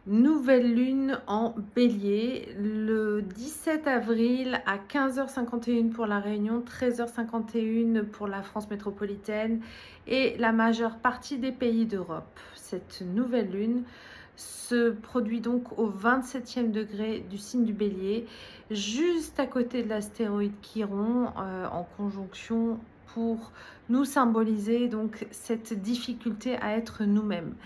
Nouvelle lune en bélier, le 17 avril à 15h51 pour la Réunion, 13h51 pour la France métropolitaine et la majeure partie des pays d'Europe. Cette nouvelle lune se produit donc au 27e degré du signe du bélier, juste à côté de l'astéroïde Chiron, en conjonction pour nous symboliser donc cette difficulté à être nous-mêmes.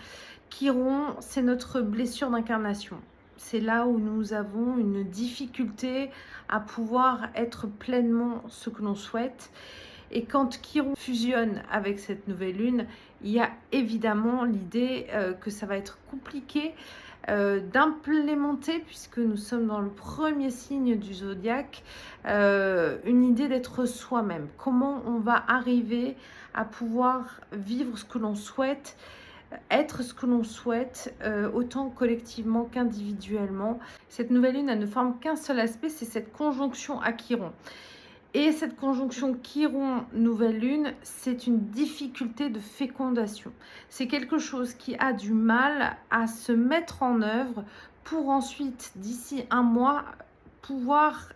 Chiron, c'est notre blessure d'incarnation. C'est là où nous avons une difficulté à pouvoir être pleinement ce que l'on souhaite. Et quand Chiron fusionne avec cette nouvelle lune, il y a évidemment l'idée que ça va être compliqué d'implémenter, puisque nous sommes dans le premier signe du zodiaque, une idée d'être soi-même. Comment on va arriver à pouvoir vivre ce que l'on souhaite, être ce que l'on souhaite, autant collectivement qu'individuellement. Cette nouvelle lune, elle ne forme qu'un seul aspect, c'est cette conjonction à Chiron. Et cette conjonction Chiron-nouvelle lune, c'est une difficulté de fécondation. C'est quelque chose qui a du mal à se mettre en œuvre pour ensuite, d'ici un mois, pouvoir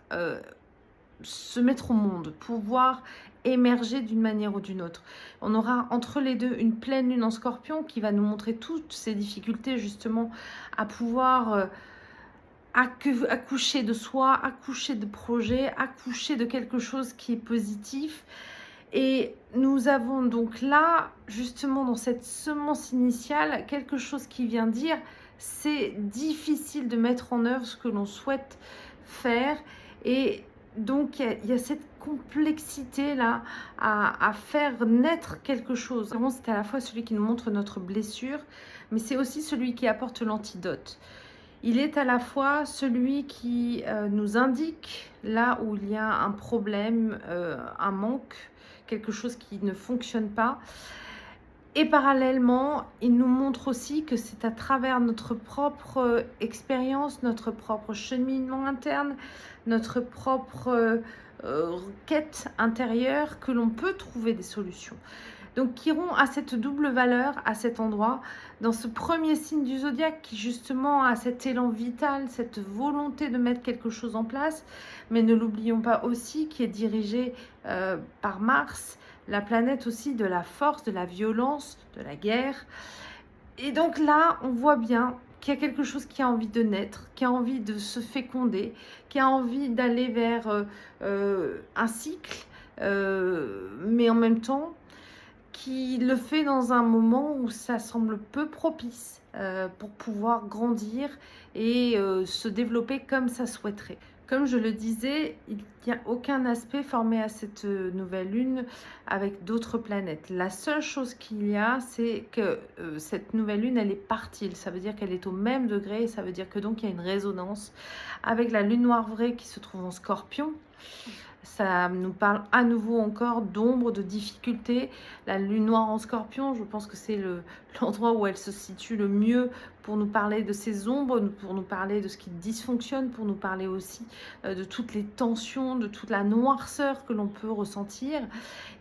se mettre au monde, pouvoir émerger d'une manière ou d'une autre. On aura entre les deux une pleine lune en Scorpion qui va nous montrer toutes ces difficultés justement à pouvoir accoucher de soi, accoucher de projets, accoucher de quelque chose qui est positif. Et nous avons donc là, justement dans cette semence initiale, quelque chose qui vient dire c'est difficile de mettre en œuvre ce que l'on souhaite faire. Et donc il y a cette complexité là à faire naître quelque chose. C'est à la fois celui qui nous montre notre blessure, mais c'est aussi celui qui apporte l'antidote. Il est à la fois celui qui nous indique là où il y a un problème, un manque, quelque chose qui ne fonctionne pas. Et parallèlement, il nous montre aussi que c'est à travers notre propre expérience, notre propre cheminement interne, notre propre quête intérieure que l'on peut trouver des solutions. Donc Chiron a cette double valeur à cet endroit, dans ce premier signe du zodiaque qui justement a cet élan vital, cette volonté de mettre quelque chose en place, mais ne l'oublions pas aussi qui est dirigé par Mars, la planète aussi de la force, de la violence, de la guerre. Et donc là, on voit bien qu'il y a quelque chose qui a envie de naître, qui a envie de se féconder, qui a envie d'aller vers un cycle, mais en même temps, qui le fait dans un moment où ça semble peu propice pour pouvoir grandir et se développer comme ça souhaiterait. Comme je le disais, il n'y a aucun aspect formé à cette nouvelle lune avec d'autres planètes. La seule chose qu'il y a, c'est que cette nouvelle lune, elle est partile. Ça veut dire qu'elle est au même degré et ça veut dire que donc il y a une résonance avec la lune noire vraie qui se trouve en Scorpion. Ça nous parle à nouveau encore d'ombre, de difficultés. La lune noire en Scorpion, je pense que c'est l'endroit où elle se situe le mieux pour nous parler de ces ombres, pour nous parler de ce qui dysfonctionne, pour nous parler aussi de toutes les tensions, de toute la noirceur que l'on peut ressentir.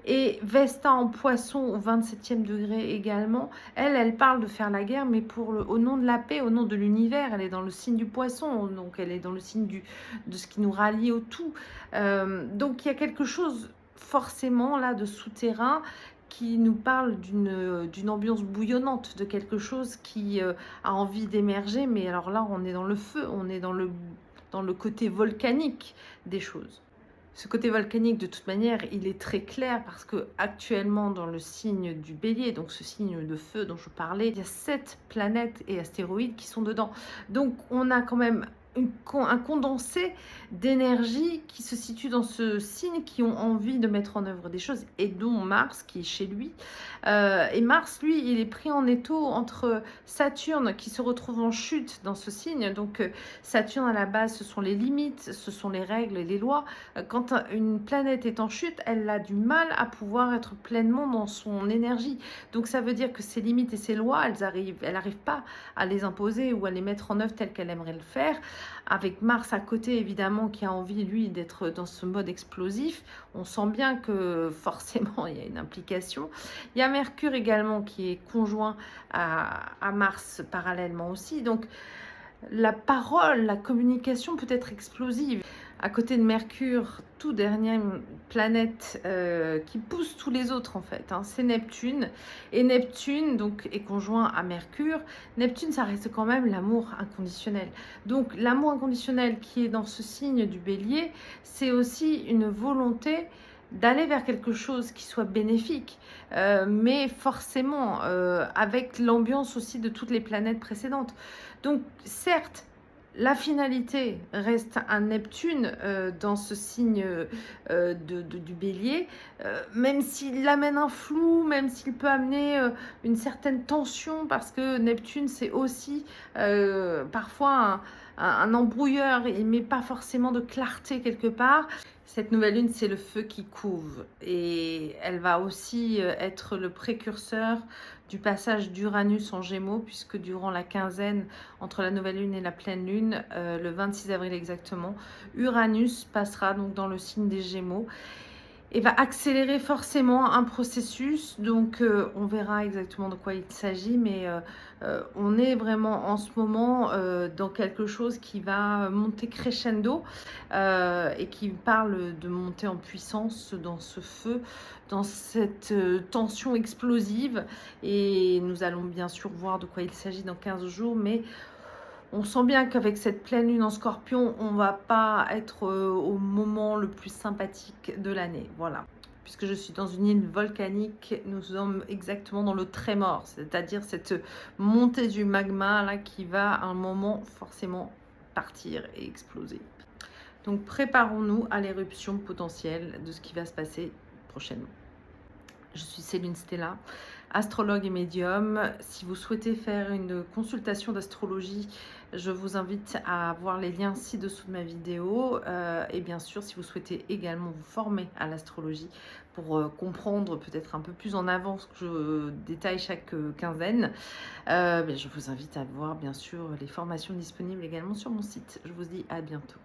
Et Vesta en Poisson au 27e degré également, elle parle de faire la guerre, mais au nom de la paix, au nom de l'univers. Elle est dans le signe du Poisson, donc elle est dans le signe de ce qui nous rallie au tout. Donc il y a quelque chose forcément là de souterrain qui nous parle d'une ambiance bouillonnante, de quelque chose qui a envie d'émerger, mais alors là on est dans le feu, on est dans le côté volcanique des choses. Ce côté volcanique, de toute manière, il est très clair parce que actuellement dans le signe du Bélier, donc ce signe de feu dont je parlais, il y a 7 planètes et astéroïdes qui sont dedans. Donc on a quand même un condensé d'énergie qui se situe dans ce signe, qui ont envie de mettre en œuvre des choses, et dont Mars qui est chez lui. Et Mars, lui, il est pris en étau entre Saturne qui se retrouve en chute dans ce signe. Donc Saturne à la base, ce sont les limites, ce sont les règles et les lois. Quand une planète est en chute, elle a du mal à pouvoir être pleinement dans son énergie. Donc ça veut dire que ses limites et ses lois, elle n'arrive pas à les imposer ou à les mettre en œuvre telles qu'elle aimerait le faire. Avec Mars à côté, évidemment, qui a envie, lui, d'être dans ce mode explosif, on sent bien que forcément, il y a une implication. Il y a Mercure également qui est conjoint à Mars parallèlement aussi. Donc, la parole, la communication peut être explosive. À côté de Mercure, toute dernière planète qui pousse tous les autres en fait, hein, c'est Neptune. Et Neptune donc, est conjoint à Mercure. Neptune, ça reste quand même l'amour inconditionnel. Donc l'amour inconditionnel qui est dans ce signe du Bélier, c'est aussi une volonté d'aller vers quelque chose qui soit bénéfique, mais forcément avec l'ambiance aussi de toutes les planètes précédentes. Donc certes, la finalité reste un Neptune dans ce signe du Bélier, même s'il amène un flou, même s'il peut amener une certaine tension, parce que Neptune, c'est aussi parfois un embrouilleur, il ne met pas forcément de clarté quelque part. Cette nouvelle lune, c'est le feu qui couve et elle va aussi être le précurseur du passage d'Uranus en Gémeaux, puisque durant la quinzaine entre la nouvelle lune et la pleine lune, le 26 avril exactement, Uranus passera donc dans le signe des Gémeaux et va accélérer forcément un processus. Donc on verra exactement de quoi il s'agit, mais on est vraiment en ce moment dans quelque chose qui va monter crescendo et qui parle de monter en puissance dans ce feu, dans cette tension explosive. Et nous allons bien sûr voir de quoi il s'agit dans 15 jours, mais on sent bien qu'avec cette pleine lune en Scorpion, on va pas être au moment le plus sympathique de l'année. Voilà. Puisque je suis dans une île volcanique, nous sommes exactement dans le trémor, c'est-à-dire cette montée du magma là qui va à un moment forcément partir et exploser. Donc préparons-nous à l'éruption potentielle de ce qui va se passer prochainement. Je suis Céline Stella, astrologue et médium. Si vous souhaitez faire une consultation d'astrologie, je vous invite à voir les liens ci-dessous de ma vidéo. Et bien sûr, si vous souhaitez également vous former à l'astrologie pour comprendre peut-être un peu plus en avance que je détaille chaque quinzaine, je vous invite à voir bien sûr les formations disponibles également sur mon site. Je vous dis à bientôt.